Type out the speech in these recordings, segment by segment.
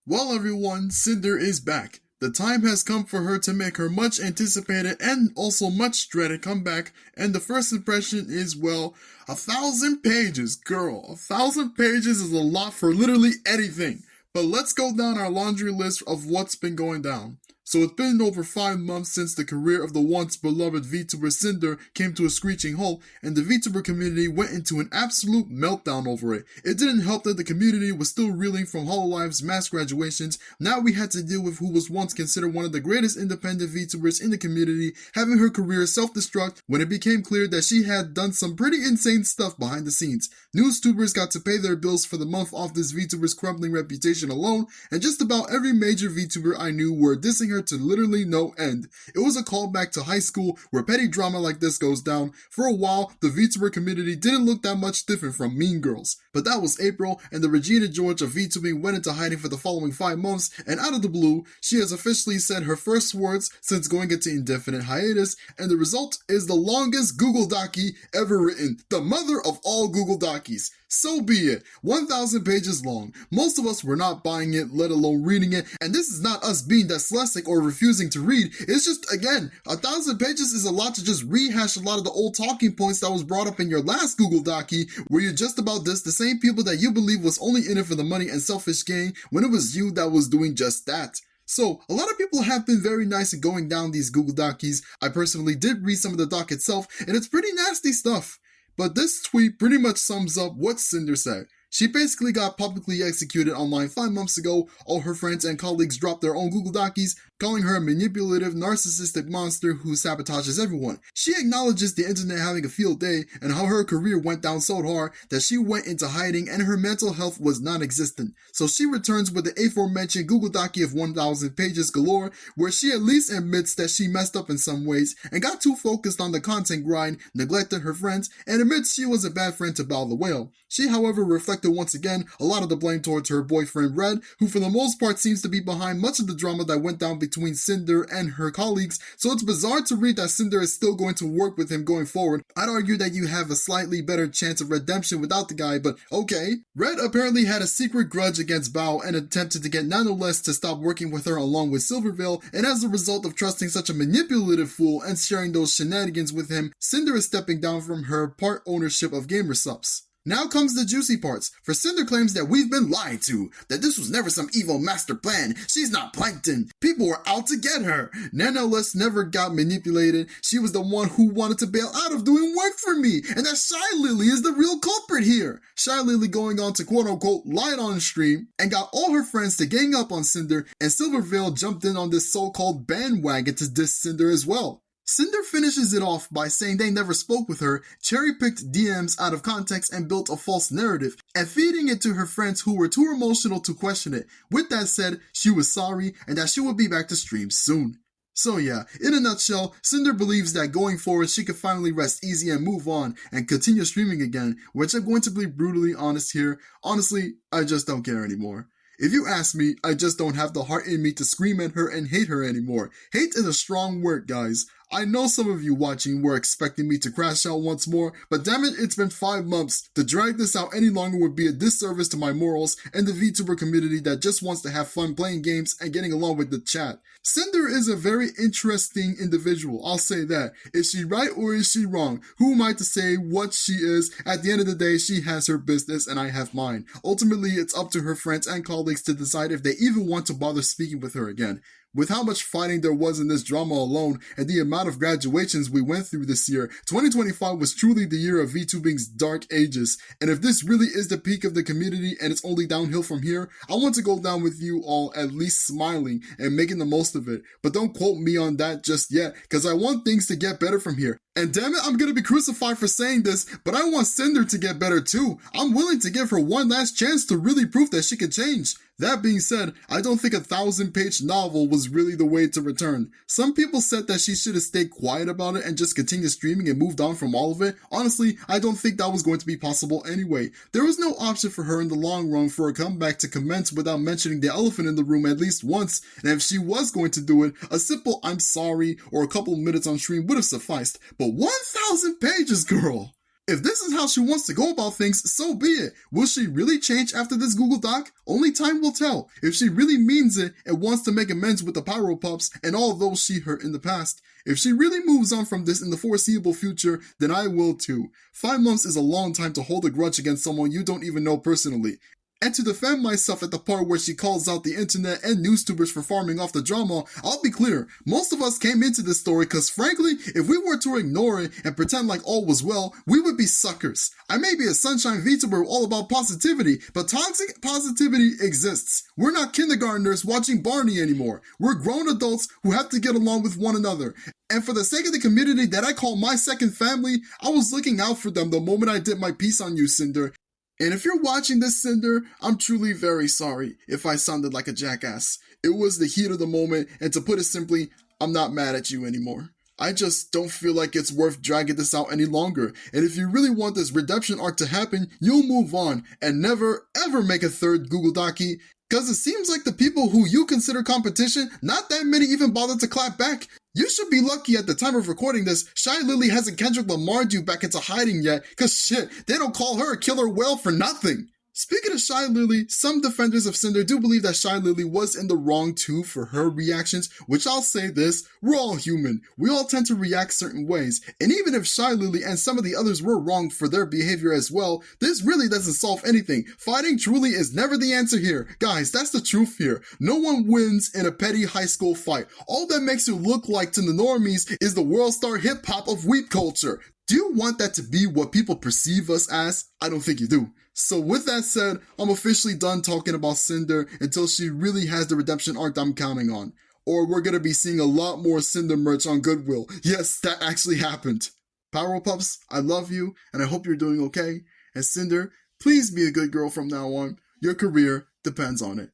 Well, everyone, Sinder is back. The time has come for her to make her much anticipated and also much dreaded comeback, and the first impression is, well, 1,000 pages, girl. 1,000 pages is a lot for literally anything. But let's go down our laundry list of what's been going down. So it's been over 5 months since the career of the once beloved VTuber Sinder came to a screeching halt, and the VTuber community went into an absolute meltdown over it. It didn't help that the community was still reeling from Hololive's mass graduations. Now we had to deal with who was once considered one of the greatest independent VTubers in the community, having her career self-destruct when it became clear that she had done some pretty insane stuff behind the scenes. Newstubers got to pay their bills for the month off this VTuber's crumbling reputation alone, and just about every major VTuber I knew were dissing her to literally no end. It was a callback to high school where petty drama like this goes down. For a while, the VTuber community didn't look that much different from Mean Girls. But that was April, and the Regina George of VTubing went into hiding for the following 5 months, and out of the blue, she has officially said her first words since going into indefinite hiatus, and the result is the longest Google Docie ever written, the mother of all Google Docies. So be it. 1,000 pages long. Most of us were not buying it, let alone reading it, and this is not us being dyslexic or refusing to read. It's just, again, 1,000 pages is a lot to just rehash a lot of the old talking points that was brought up in your last Google Docie, where you just about dissed the same people that you believe was only in it for the money and selfish gain, when it was you that was doing just that. So, a lot of people have been very nice at going down these Google Docies. I personally did read some of the doc itself, and it's pretty nasty stuff. But this tweet pretty much sums up what Sinder said. She basically got publicly executed online 5 months ago. All her friends and colleagues dropped their own Google Docies, calling her a manipulative, narcissistic monster who sabotages everyone. She acknowledges the internet having a field day and how her career went down so hard that she went into hiding and her mental health was non-existent. So she returns with the aforementioned Google Docie of 1,000 pages galore, where she at least admits that she messed up in some ways and got too focused on the content grind, neglected her friends, and admits she was a bad friend to Bao the Whale. She, however, reflected once again a lot of the blame towards her boyfriend Red, who for the most part seems to be behind much of the drama that went down between Sinder and her colleagues, so it's bizarre to read that Sinder is still going to work with him going forward. I'd argue that you have a slightly better chance of redemption without the guy, but okay. Red apparently had a secret grudge against Bao and attempted to get Nanoless to stop working with her along with Silvervale, and as a result of trusting such a manipulative fool and sharing those shenanigans with him, Sinder is stepping down from her part ownership of Gamersupps. Now comes the juicy parts, for Sinder claims that we've been lied to, that this was never some evil master plan, she's not Plankton, people were out to get her. Nanoless never got manipulated, she was the one who wanted to bail out of doing work for me, and that Shy Lily is the real culprit here. Shy Lily going on to quote-unquote lied on stream, and got all her friends to gang up on Sinder, and Silvervale jumped in on this so-called bandwagon to diss Sinder as well. Sinder finishes it off by saying they never spoke with her, cherry-picked DMs out of context and built a false narrative, and feeding it to her friends who were too emotional to question it. With that said, she was sorry and that she would be back to stream soon. So yeah, in a nutshell, Sinder believes that going forward she could finally rest easy and move on and continue streaming again, which I'm going to be brutally honest here. Honestly, I just don't care anymore. If you ask me, I just don't have the heart in me to scream at her and hate her anymore. Hate is a strong word, guys. I know some of you watching were expecting me to crash out once more, but damn it, it's been 5 months. To drag this out any longer would be a disservice to my morals and the VTuber community that just wants to have fun playing games and getting along with the chat. Sinder is a very interesting individual, I'll say that. Is she right or is she wrong? Who am I to say what she is? At the end of the day, she has her business and I have mine. Ultimately, it's up to her friends and colleagues to decide if they even want to bother speaking with her again. With how much fighting there was in this drama alone and the amount of graduations we went through this year, 2025 was truly the year of VTubing's dark ages. And if this really is the peak of the community and it's only downhill from here, I want to go down with you all at least smiling and making the most of it. But don't quote me on that just yet, because I want things to get better from here. And damn it, I'm gonna be crucified for saying this, but I want Sinder to get better too. I'm willing to give her one last chance to really prove that she can change. That being said, I don't think a 1,000-page novel was really the way to return. Some people said that she should have stayed quiet about it and just continued streaming and moved on from all of it. Honestly, I don't think that was going to be possible anyway. There was no option for her in the long run for a comeback to commence without mentioning the elephant in the room at least once, and if she was going to do it, a simple "I'm sorry" or a couple minutes on stream would have sufficed. But 1,000 pages, girl! If this is how she wants to go about things, so be it. Will she really change after this Google Doc? Only time will tell. If she really means it and wants to make amends with the Pyro Pups and all those she hurt in the past. If she really moves on from this in the foreseeable future, then I will too. 5 months is a long time to hold a grudge against someone you don't even know personally. And to defend myself at the part where she calls out the internet and newstubers for farming off the drama, I'll be clear, most of us came into this story because frankly, if we were to ignore it and pretend like all was well, we would be suckers. I may be a sunshine VTuber all about positivity, but toxic positivity exists. We're not kindergartners watching Barney anymore. We're grown adults who have to get along with one another. And for the sake of the community that I call my second family, I was looking out for them the moment I did my piece on you, Sinder. And if you're watching this, Sinder, I'm truly very sorry if I sounded like a jackass. It was the heat of the moment, and to put it simply, I'm not mad at you anymore. I just don't feel like it's worth dragging this out any longer. And if you really want this redemption arc to happen, you'll move on and never ever make a third Google Docky. Because it seems like the people who you consider competition, not that many even bothered to clap back. You should be lucky at the time of recording this, Shy Lily hasn't Kendrick Lamar'd you back into hiding yet, cause shit, they don't call her a killer whale for nothing. Speaking of Shy Lily, some defenders of Sinder do believe that Shy Lily was in the wrong too for her reactions, which I'll say this, we're all human. We all tend to react certain ways, and even if Shy Lily and some of the others were wrong for their behavior as well, this really doesn't solve anything. Fighting truly is never the answer here. Guys, that's the truth here. No one wins in a petty high school fight. All that makes you look like to the normies is the world star hip hop of weep culture. Do you want that to be what people perceive us as? I don't think you do. So with that said, I'm officially done talking about Sinder until she really has the redemption arc I'm counting on. Or we're gonna be seeing a lot more Sinder merch on Goodwill. Yes, that actually happened. Pyro Pups, I love you, and I hope you're doing okay. And Sinder, please be a good girl from now on. Your career depends on it.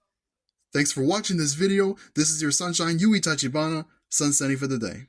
Thanks for watching this video. This is your Sunshine Yui Tachibana, sunsetting for the day.